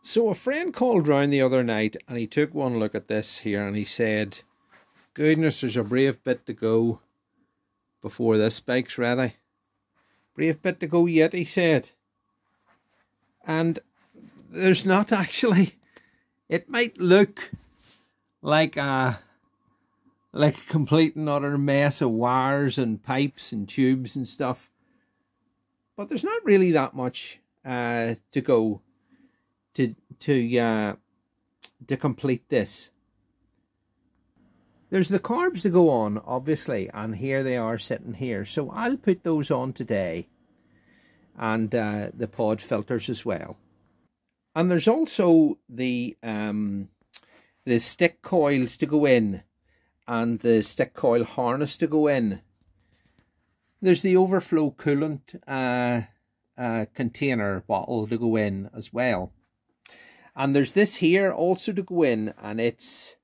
So a friend called round the other night and he took one look at this here and he said, goodness, there's a brave bit to go before this bike's ready. Brave bit to go yet, he said. And there's not actually. It might look like a complete and utter mess of wires and pipes and tubes and stuff. But there's not really that much to go to complete this. There's the carbs to go on, obviously, and here they are sitting here. So I'll put those on today, and the pod filters as well. And there's also the stick coils to go in, and the stick coil harness to go in. There's the overflow coolant container bottle to go in as well. And there's this here also to go in, and it's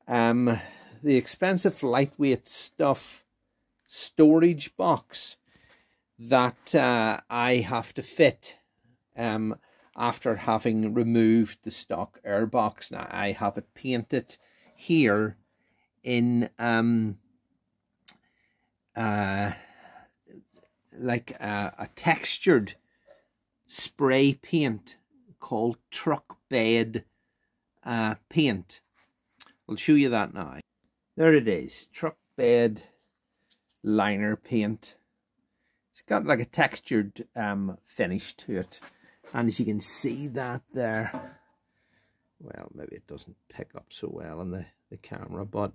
the expensive lightweight stuff storage box that I have to fit after having removed the stock air box. Now I have it painted here in like a textured spray paint called truck bed paint. I'll show you that now. There it is, truck bed liner paint. It's got like a textured finish to it, and as you can see that there, well, maybe it doesn't pick up so well on the camera, but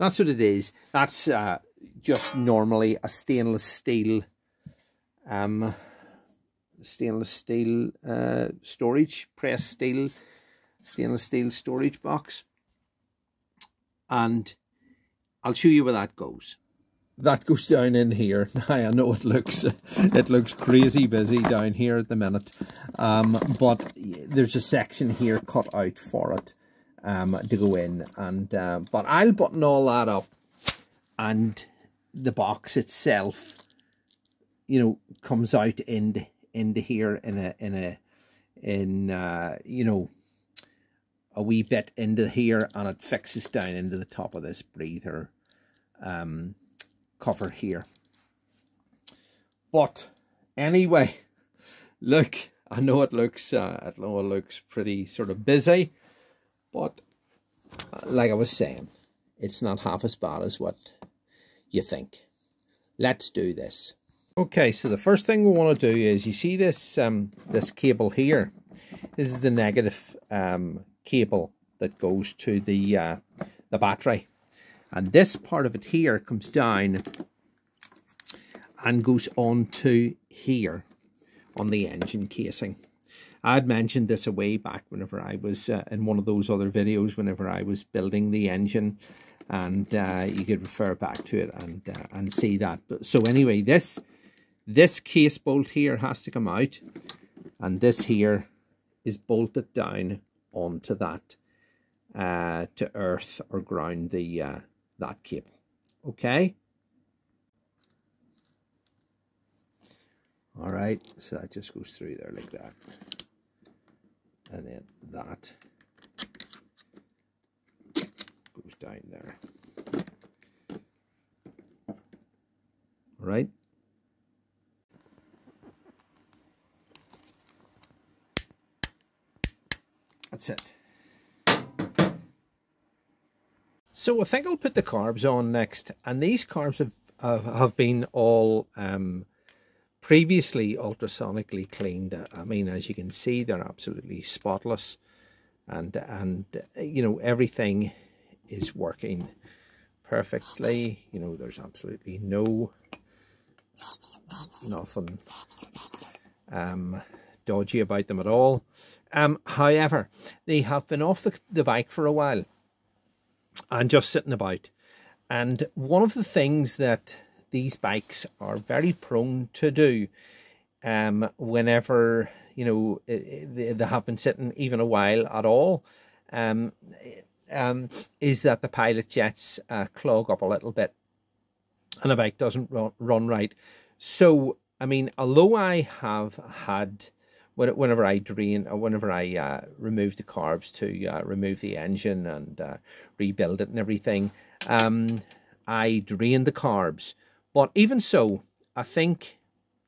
that's what it is. That's just normally a stainless steel storage, pressed steel, stainless steel storage box. And I'll show you where that goes. That goes down in here. Now I know it looks crazy busy down here at the minute, but there's a section here cut out for it to go in, and but I'll button all that up, and the box itself, you know, comes out into here in you know, a wee bit into here, and it fixes down into the top of this breather cover here. But anyway, look, I know it looks pretty sort of busy, but like I was saying, it's not half as bad as what you think. Let's do this. Okay, so the first thing we want to do is, you see this this cable here. This is the negative cable that goes to the battery, and this part of it here comes down and goes on to here on the engine casing. I had mentioned this a way back whenever I was in one of those other videos, whenever I was building the engine, and you could refer back to it and see that. But so anyway, this case bolt here has to come out, and this here is bolted down onto that to earth or ground the that cable. Okay. All right, so that just goes through there like that, and then that goes down there. All right. That's it. So I think I'll put the carbs on next, and these carbs have been all previously ultrasonically cleaned. I mean, as you can see, they're absolutely spotless, and you know, everything is working perfectly. You know, there's absolutely nothing dodgy about them at all. However, they have been off the bike for a while and just sitting about. And one of the things that these bikes are very prone to do whenever, you know, they have been sitting even a while at all, is that the pilot jets clog up a little bit and the bike doesn't run right. So, I mean, although I have had whenever I drain, or whenever I remove the carbs to remove the engine and rebuild it and everything, I drain the carbs. But even so, I think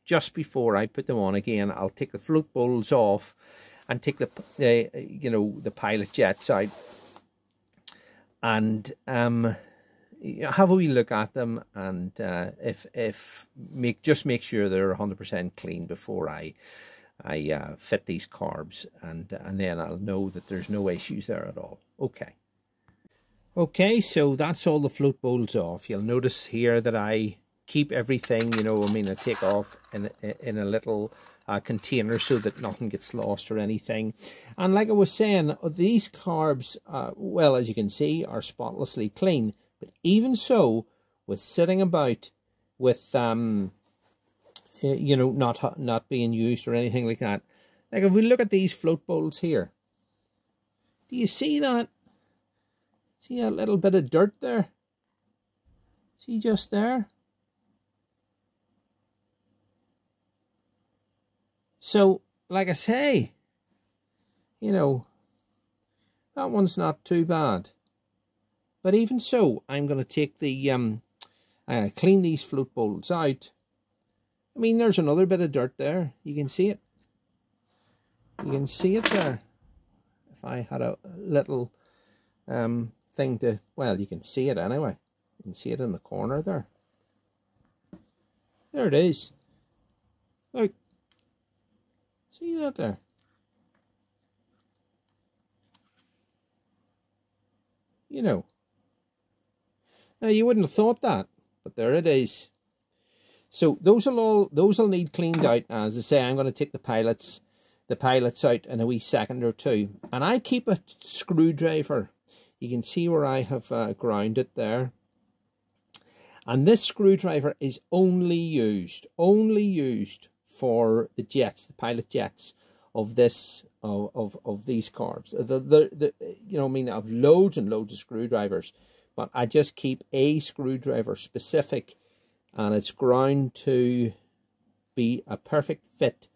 just before I put them on again, I'll take the float bowls off and take the you know, the pilot jets out, and have a wee look at them, and just make sure they're 100% clean before I fit these carbs, and then I'll know that there's no issues there at all. Okay, so that's all the float bowls off. You'll notice here that I keep everything, you know, I mean, I take off in a little container so that nothing gets lost or anything. And like I was saying, these carbs, well, as you can see, are spotlessly clean. But even so, with sitting about, with you know, not being used or anything like that. Like if we look at these float bowls here, do you see that? See a little bit of dirt there? See just there? So, like I say, you know, that one's not too bad. But even so, I'm going to take the, clean these float bowls out. I mean, there's another bit of dirt there. You can see it. You can see it there. If I had a little thing to, well, you can see it anyway. You can see it in the corner there. There it is. Look. See that there? You know. Now, you wouldn't have thought that, but there it is. So those will need cleaned out. As I say, I'm going to take the pilots out in a wee second or two, and I keep a screwdriver. You can see where I have ground it there, and this screwdriver is only used for the jets, the pilot jets of this of these carbs. You know, I mean, I've loads and loads of screwdrivers, but I just keep a screwdriver specific, and it's ground to be a perfect fit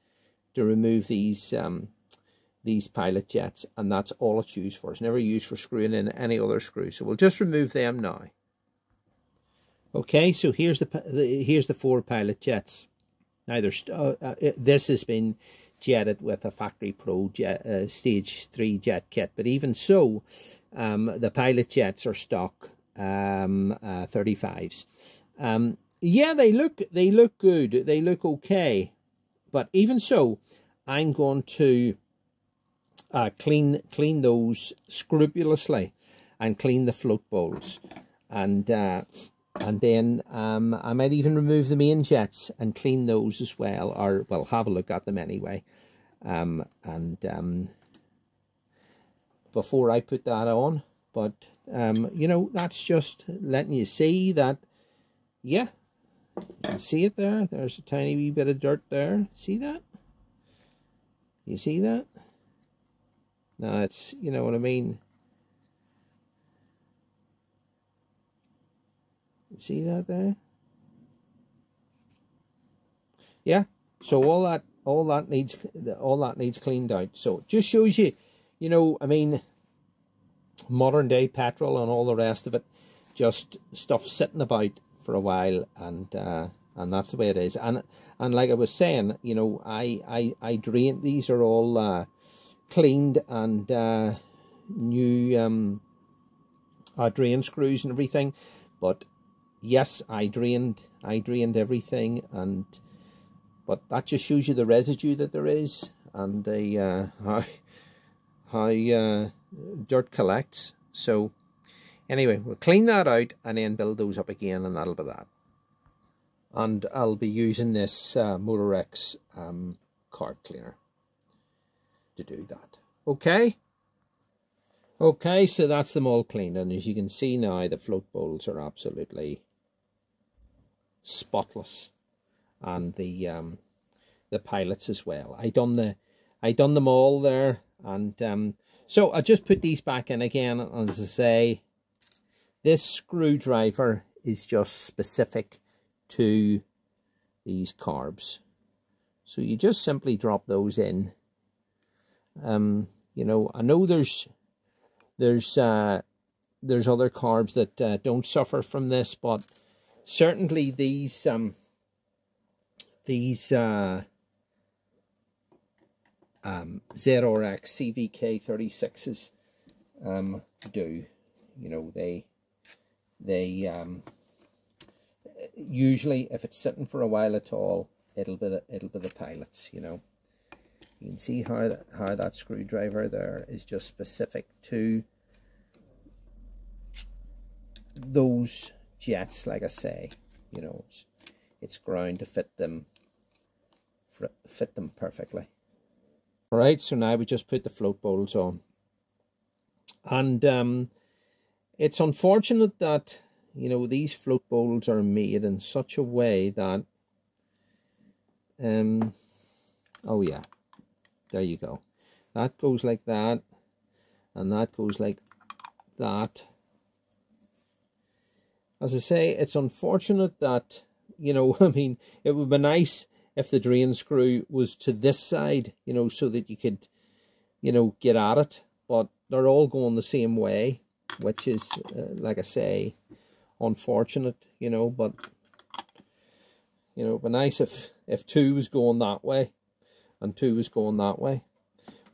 to remove these pilot jets, and that's all it's used for. It's never used for screwing in any other screw. So we'll just remove them now. Okay, so here's the 4 pilot jets. Now this has been jetted with a Factory Pro jet, Stage 3 jet kit, but even so, the pilot jets are stock 35s. Yeah, they look good. They look okay, but even so, I'm going to clean those scrupulously and clean the float bowls, and then I might even remove the main jets and clean those as well, or well, have a look at them anyway, before I put that on. But you know, that's just letting you see that, yeah, you can see it there. There's a tiny wee bit of dirt there. See that? You see that? Now it's, you know what I mean? See that there? Yeah. So all that needs cleaned out. So it just shows you, you know, I mean, modern day petrol and all the rest of it, just stuff sitting about for a while, and that's the way it is. And like I was saying, you know, I drain. These are all cleaned and new drain screws and everything, but yes, I drained everything, but that just shows you the residue that there is, and the how dirt collects. So anyway, we'll clean that out and then build those up again, and that'll be that. And I'll be using this ZRX carb cleaner to do that. Okay, so that's them all cleaned, and as you can see now, the float bowls are absolutely spotless, and the pilots as well. I done them all there, and so I just put these back in again. As I say, this screwdriver is just specific to these carbs, so you just simply drop those in You know, I know there's other carbs that don't suffer from this, but certainly these ZRX CVK 36s do. You know, they usually, if it's sitting for a while at all, it'll be the pilots. You know, you can see how that screwdriver there is just specific to those jets. Like I say, you know, it's ground to fit them perfectly. All right, so now we just put the float bowls on, and it's unfortunate that, you know, these float bowls are made in such a way that, oh yeah, there you go. That goes like that, and that goes like that. As I say, it's unfortunate that, you know, I mean, it would be nice if the drain screw was to this side, you know, so that you could, you know, get at it. But they're all going the same way, which is, like I say, unfortunate, you know. But, you know, it'd be nice if two was going that way and two was going that way.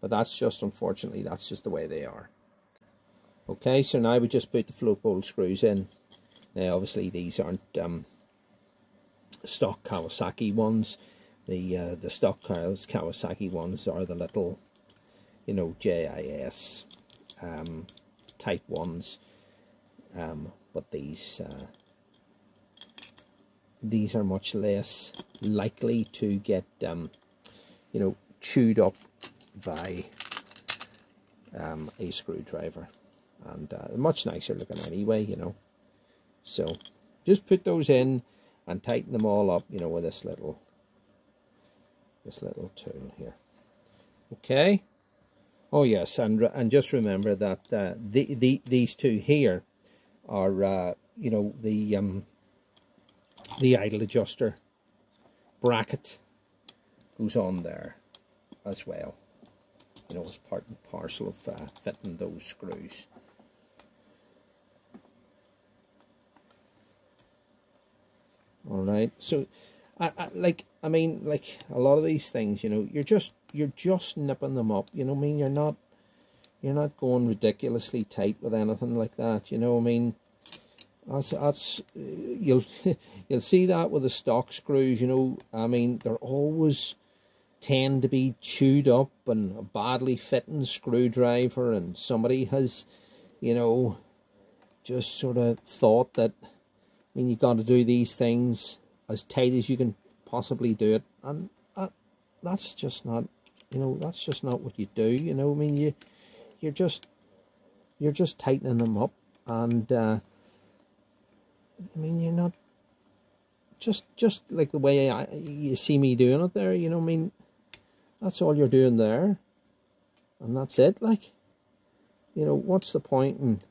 But that's just, unfortunately, that's just the way they are. Okay, so now we just put the float bowl screws in. Now, obviously, these aren't stock Kawasaki ones. The stock Kawasaki ones are the little, you know, JIS type ones. But these are much less likely to get you know, chewed up by a screwdriver, and much nicer looking anyway, you know. So just put those in and tighten them all up, you know, with this little tool here. Okay. Oh yes, and just remember that these two here are you know, the idle adjuster bracket goes on there as well, you know, as part and parcel of fitting those screws. All right, so I mean, like a lot of these things, you know, you're just nipping them up, you know what I mean? You're not going ridiculously tight with anything like that, you know what I mean? That's you'll see that with the stock screws, you know. I mean, they're always tend to be chewed up and a badly fitting screwdriver, and somebody has, you know, just sort of thought that, I mean, you got to do these things as tight as you can possibly do it, and that's just not, you know, that's just not what you do, you know. I mean, you're just tightening them up, and I mean, you're not just like the way you see me doing it there, you know. I mean, that's all you're doing there, and that's it. Like, you know, what's the point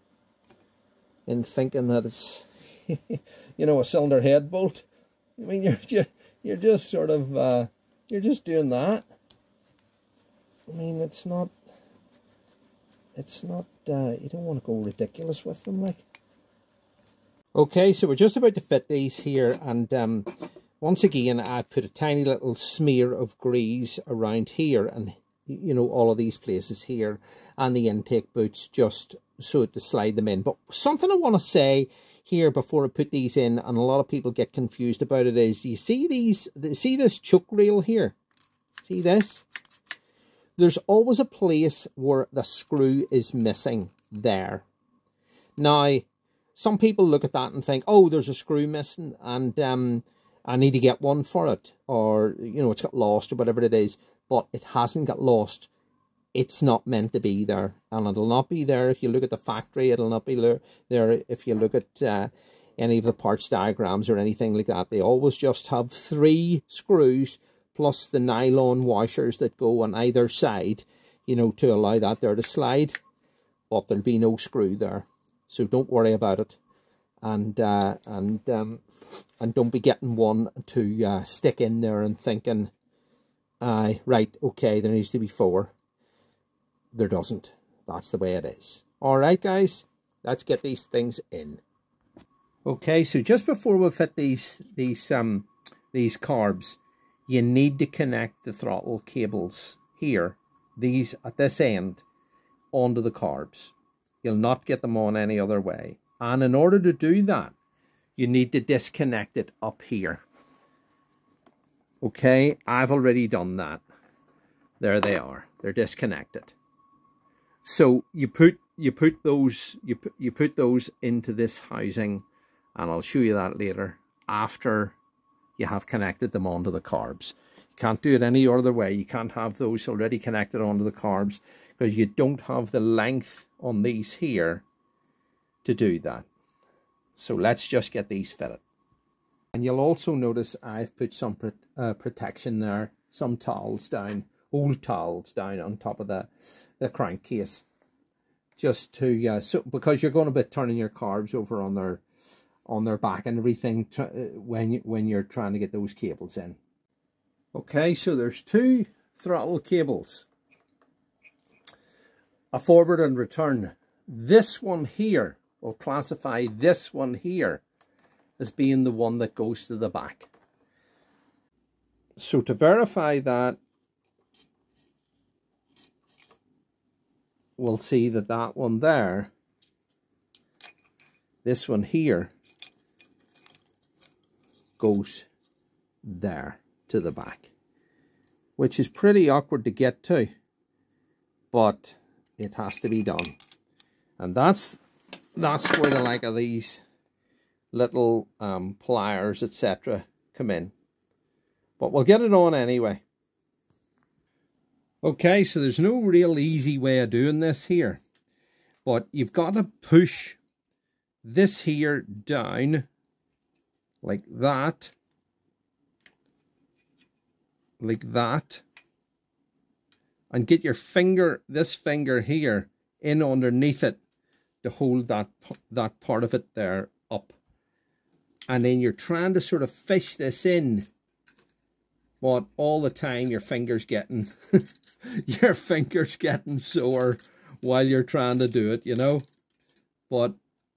in thinking that it's you know, a cylinder head bolt? I mean, you're just sort of you're just doing that. I mean, it's not you don't want to go ridiculous with them, like. Okay, so we're just about to fit these here, and once again I put a tiny little smear of grease around here, and, you know, all of these places here, and the intake boots, just so to slide them in. But something I want to say here before I put these in, and a lot of people get confused about it, is, you see see this choke reel here? See this? There's always a place where the screw is missing there. Now, some people look at that and think, oh, there's a screw missing, and I need to get one for it, or, you know, it's got lost or whatever it is. But it hasn't got lost. It's not meant to be there, and it'll not be there if you look at the factory. It'll not be there if you look at any of the parts diagrams or anything like that. They always just have 3 screws plus the nylon washers that go on either side, you know, to allow that there to slide. But there'll be no screw there. So don't worry about it, and don't be getting one to stick in there and thinking, right, okay, there needs to be 4. there doesn't. That's the way it is. All right, guys, let's get these things in. Okay, so just before we fit these carbs, you need to connect the throttle cables here, these at this end, onto the carbs. You'll not get them on any other way. And in order to do that, you need to disconnect it up here. Okay, I've already done that. There they are. They're disconnected. So you put those into this housing, and I'll show you that later, after you have connected them onto the carbs. You can't do it any other way. You can't have those already connected onto the carbs because you don't have the length on these here to do that. So let's just get these fitted. And you'll also notice I've put some protection there, some towels down, old towels down on top of the crankcase, just to so because you're going to be turning your carbs over on their back and everything when you're trying to get those cables in. Okay, so there's two throttle cables, a forward and return. This one here, we'll classify this one here as being the one that goes to the back. So to verify that, we'll see that that one there, this one here, goes there to the back, which is pretty awkward to get to, but it has to be done. And that's where the like of these little pliers, etc., come in. But we'll get it on anyway. Okay, so there's no real easy way of doing this here, but you've got to push this here down like that, and get your finger, this finger here, in underneath it to hold that part of it there up. And then you're trying to sort of fish this in, but all the time your finger's getting your finger's getting sore while you're trying to do it, you know. But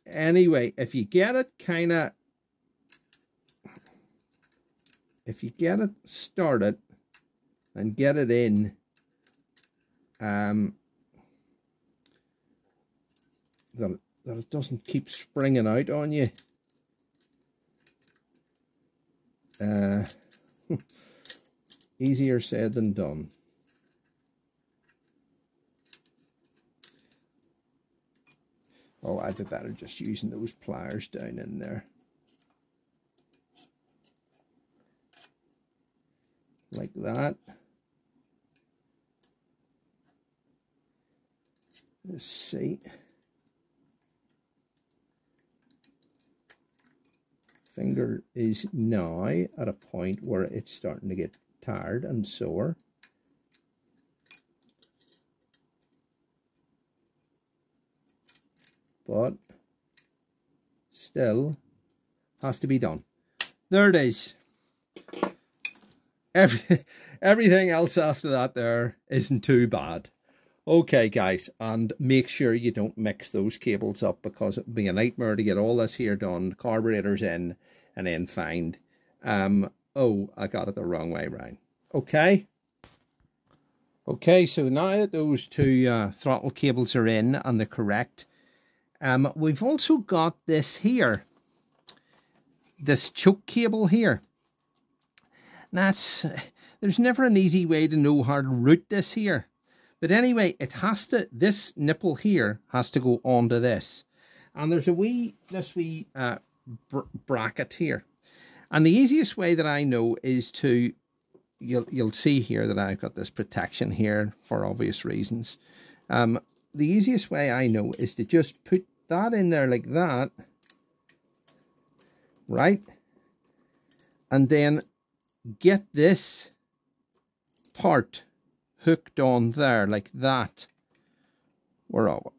anyway, if you get it started and get it in, that it doesn't keep springing out on you. Easier said than done. Oh, I'd be better just using those pliers down in there. Like that. Let's see. Finger is now at a point where it's starting to get tired and sore. But still has to be done. There it is. Everything else after that there isn't too bad. Okay, guys, and make sure you don't mix those cables up, because it would be a nightmare to get all this here done, carburetors in, and then find, oh, I got it the wrong way round. Okay. Okay, so now that those two throttle cables are in and they're correct, we've also got this here, this choke cable here. Now, there's never an easy way to know how to route this here. But anyway, it has to, this nipple here has to go onto this. And there's this wee bracket here. And the easiest way that I know is to, you'll see here that I've got this protection here for obvious reasons. The easiest way I know is to just put that in there like that. Right? And then get this part hooked on there like that. Where are we?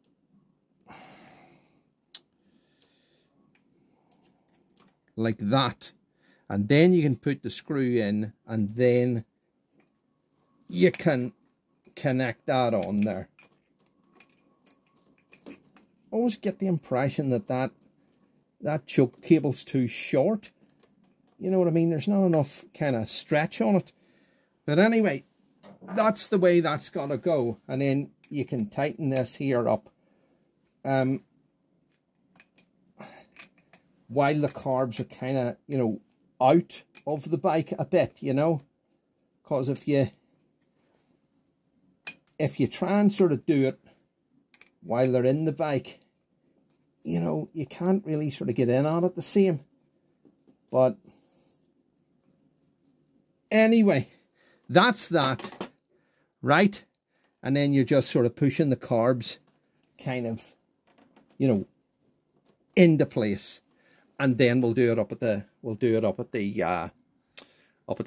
Like that. And then you can put the screw in, and then you can connect that on there. always get the impression that that choke cable's too short. You know what I mean? There's not enough kind of stretch on it. But anyway, that's the way that's got to go. And then you can tighten this here up. While the carbs are kind of, you know, out of the bike a bit, you know. Because if you try and sort of do it while they're in the bike, you know, you can't really sort of get in on it the same. But anyway, that's that, right? And then you're just sort of pushing the carbs kind of, you know, into place. And then we'll do it up at the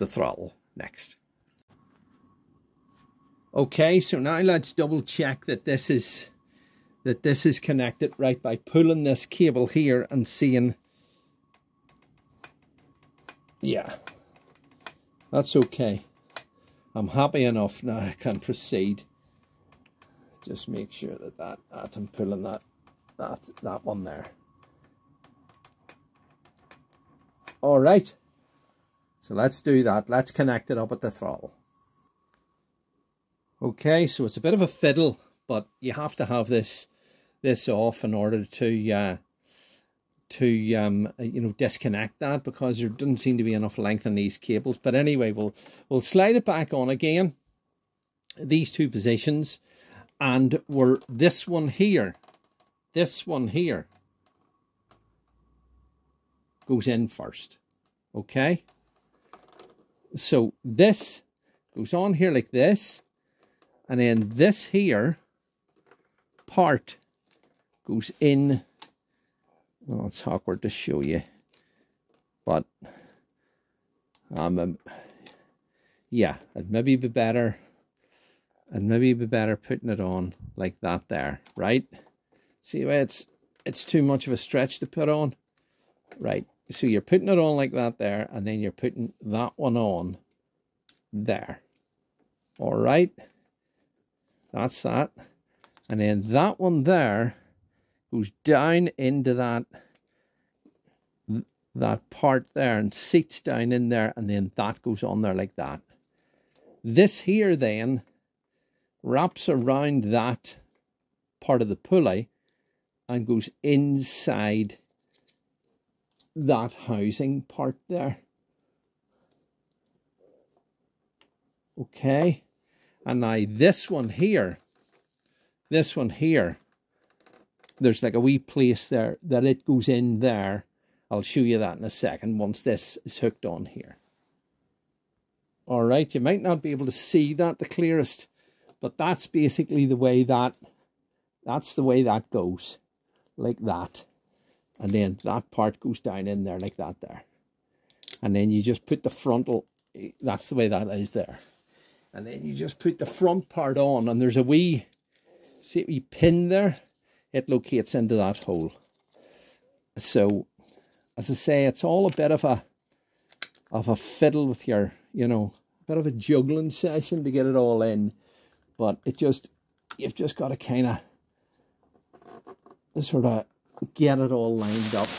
throttle next. Okay, so now let's double check that this is connected right by pulling this cable here and seeing. Yeah, that's okay. I'm happy enough now. I can proceed. Just make sure that I'm pulling that one there. All right. So let's do that. Let's connect it up at the throttle. Okay, so it's a bit of a fiddle, but you have to have this off in order to you know, disconnect that, because there doesn't seem to be enough length in these cables. But anyway, we'll slide it back on again, these two positions, and this one here goes in first. Okay, so this goes on here like this, and then this here part goes in. Well, it's awkward to show you, but yeah, it'd maybe be better putting it on like that there, right? See the way it's too much of a stretch to put on, right? So you're putting it on like that there, and then you're putting that one on there. All right, that's that. And then that one there goes down into that part there and seats down in there, and then that goes on there like that. This here then wraps around that part of the pulley and goes inside that housing part there. Okay, and now this one here, there's like a wee place there that it goes in there. I'll show you that in a second once this is hooked on here. All right, you might not be able to see that the clearest, but that's basically the way that's the way that goes, like that. And then that part goes down in there like that there. And then you just put the frontal, that's the way that is there. And then you just put the front part on, and there's a wee, see a wee pin there? It locates into that hole. So, as I say, it's all a bit of a fiddle with your, you know, a bit of a juggling session to get it all in. But you've just got to kind of sort of get it all lined up.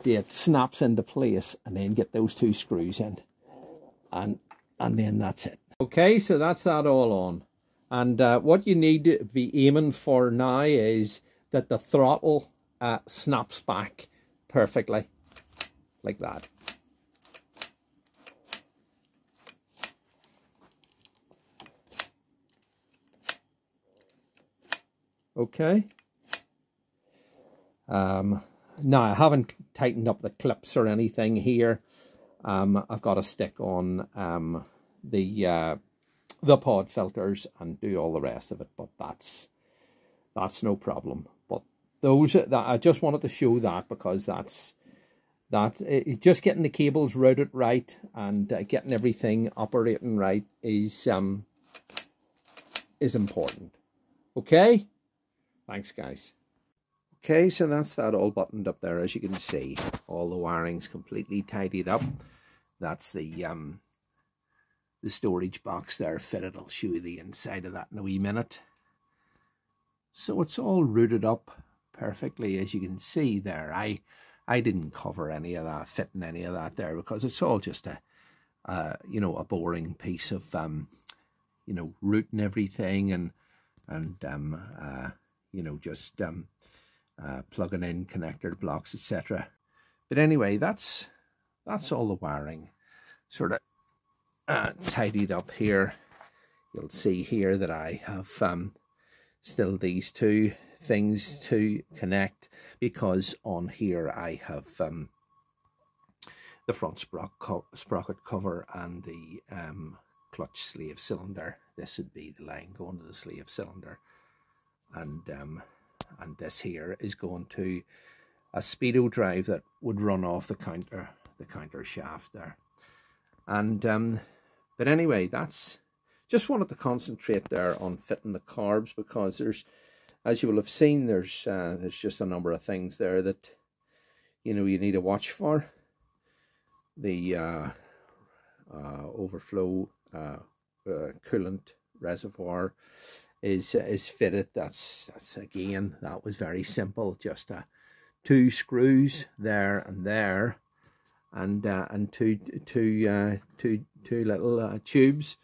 It snaps into place, and then get those two screws in, and then that's it. Okay, so that's that all on. And what you need to be aiming for now is that the throttle snaps back perfectly, like that. Okay. Now, I haven't tightened up the clips or anything here. I've got to stick on the pod filters and do all the rest of it, but that's no problem. But I just wanted to show that, because just getting the cables routed right and getting everything operating right is important. Okay, thanks guys. Okay, so that's that all buttoned up there. As you can see, all the wiring's completely tidied up. That's the storage box there fitted. I'll show you the inside of that in a wee minute. So it's all rooted up perfectly, as you can see there. I didn't cover any of that, fitting any of that there, because it's all just a you know, a boring piece of you know, routing everything and you know, just plugging in connector blocks, etc. But anyway, that's all the wiring sort of tidied up here. You'll see here that I have still these two things to connect, because on here I have the front sprocket cover and the clutch slave cylinder. This would be the line going to the slave cylinder, and this here is going to a speedo drive that would run off the counter shaft there. And but anyway, that's just wanted to concentrate there on fitting the carbs, because there's, as you will have seen, there's just a number of things there that, you know, you need to watch for. The overflow coolant reservoir is fitted. That's again, that was very simple, just two screws there and there, and two little tubes.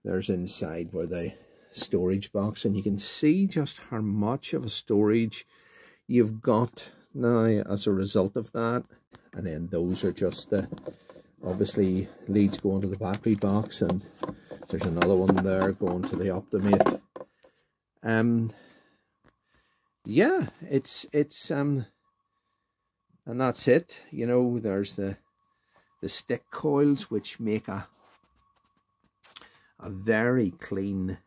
There's inside where the storage box, and you can see just how much of a storage you've got now as a result of that. And then those are just the, obviously, leads going to the battery box, and there's another one there going to the Optimate. Yeah, it's and that's it. You know, there's the stick coils, which make a very clean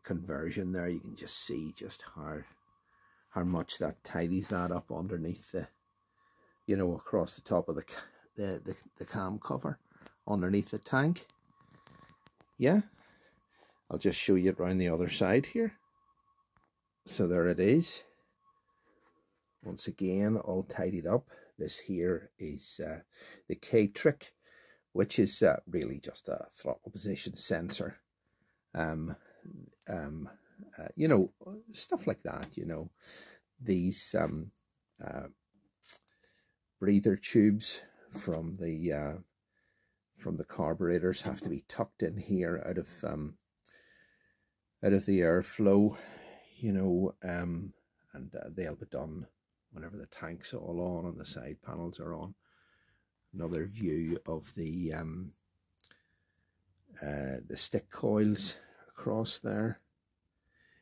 conversion there. You can just see just how much that tidies that up underneath the, you know, across the top of the cam cover underneath the tank. Yeah, I'll just show you it around the other side here. So there it is. Once again, all tidied up. This here is the K-Trick, which is really just a throttle position sensor. You know, stuff like that. You know, these breather tubes from the carburetors have to be tucked in here out of the airflow. You know, and they'll be done whenever the tank's all on and the side panels are on. Another view of the stick coils across there.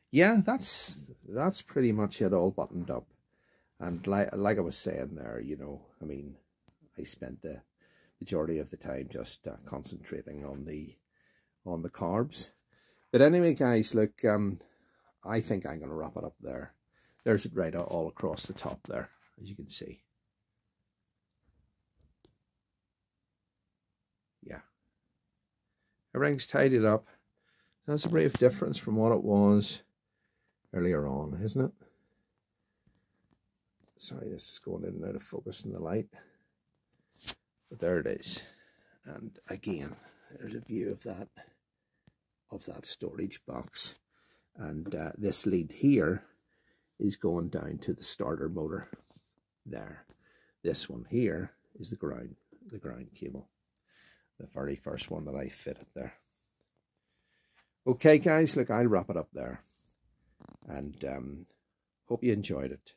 Yeah, that's pretty much it, all buttoned up. And like I was saying there, you know, I mean, I spent the majority of the time just concentrating on the carbs. But anyway, guys, look, I think I'm going to wrap it up there. There's it right all across the top there, as you can see. Yeah. Everything's tidied up. That's a brave difference from what it was earlier on, isn't it? Sorry, this is going in and out of focus in the light. But there it is. And again, there's a view of that storage box. And this lead here is going down to the starter motor there. This one here is the ground cable, the very first one that I fitted there. Okay, guys, look, I'll wrap it up there, and hope you enjoyed it.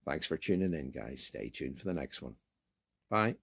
Thanks for tuning in, guys. Stay tuned for the next one. Bye.